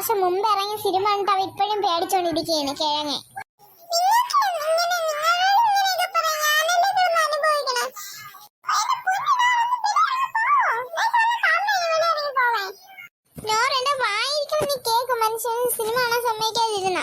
വർഷം മുമ്പ് ഇറങ്ങിയ സിനിമ കണ്ടിട്ട് അവ ഇപ്പോഴും പേടിച്ചോണ്ടിരിക്കുകയാണ് കിഴങ്ങ്. നോർ എന്റെ വായിരിക്കും നീ കേക്ക് മനുഷ്യൻ സിനിമ കാണാൻ സമ്മതിക്കാതിരുന്ന